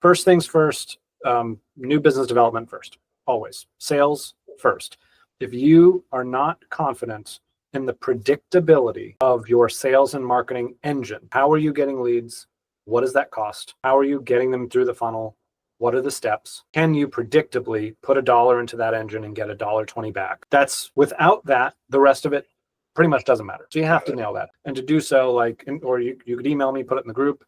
First things first, new business development first, always. Sales first. If you are not confident in the predictability of your sales and marketing engine, how are you getting leads? What does that cost? How are you getting them through the funnel? What are the steps? Can you predictably put $1 into that engine and get $1.20 back? Without that, the rest of it pretty much doesn't matter. So you have to nail that. And to do so, or you could email me, put it in the group.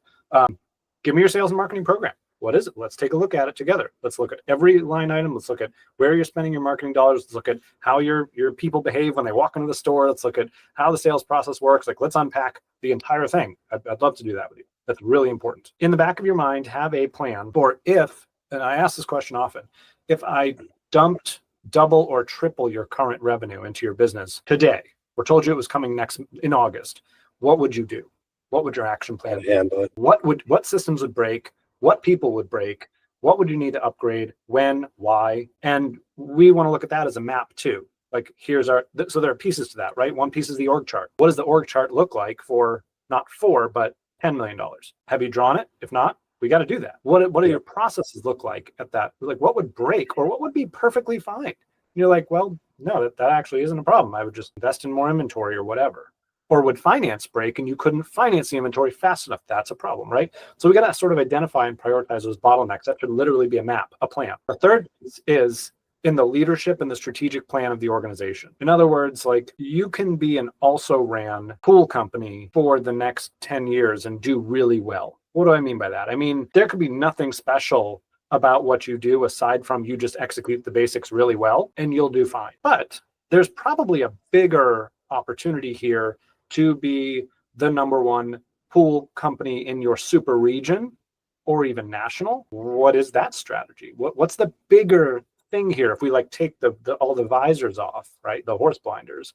Give me your sales and marketing program. What is it? Let's take a look at it together. Let's look at every line item. Let's look at where you're spending your marketing dollars. Let's look at how your people behave when they walk into the store. Let's look at how the sales process works. Let's unpack the entire thing. I'd love to do that with you. That's really important. In the back of your mind, have a plan for if, and I ask this question often, if I dumped double or triple your current revenue into your business today, or told you it was coming in August, what would you do? What would your action plan be? What systems would break? What people would break? What would you need to upgrade? When? Why? And we want to look at that as a map too. So there are pieces to that, right? One piece is the org chart. What does the org chart look like for not $4, but $10 million? Have you drawn it? If not, we got to do that. What do your processes look like at that? What would break or what would be perfectly fine? And you're like, well, no, that actually isn't a problem. I would just invest in more inventory or whatever. Or would finance break and you couldn't finance the inventory fast enough? That's a problem, right? So we got to sort of identify and prioritize those bottlenecks. That should literally be a map, a plan. The third is in the leadership and the strategic plan of the organization. In other words, you can be an also-ran pool company for the next 10 years and do really well. What do I mean by that? I mean, there could be nothing special about what you do aside from you just execute the basics really well and you'll do fine. But there's probably a bigger opportunity here to be the #1 pool company in your super region or even national. What is that strategy? What's the bigger thing here? If we take all the visors off, right? The horse blinders.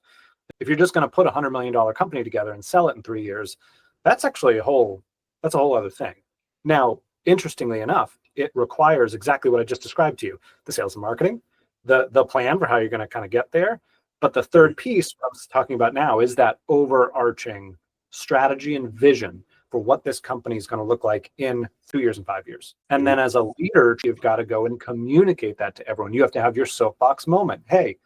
If you're just going to put a $100 million company together and sell it in 3 years, that's actually a whole other thing. Now, interestingly enough, it requires exactly what I just described to you: the sales and marketing, the plan for how you're going to kind of get there. But the third piece I was talking about now is that overarching strategy and vision for what this company is going to look like in 2 years and 5 years. And then as a leader, you've got to go and communicate that to everyone. You have to have your soapbox moment. Hey,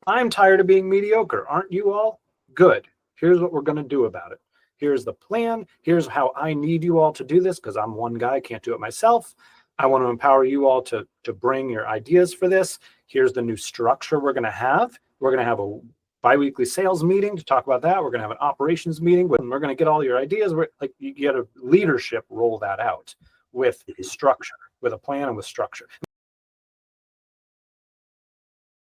I'm tired of being mediocre. Aren't you all? Good. Here's what we're going to do about it. Here's the plan. Here's how I need you all to do this because I'm one guy, can't do it myself. I want to empower you all to bring your ideas for this. Here's the new structure we're going to have. We're going to have a bi-weekly sales meeting to talk about that. We're going to have an operations meeting and we're going to get all your ideas. You get a leadership roll that out with structure, with a plan and with structure.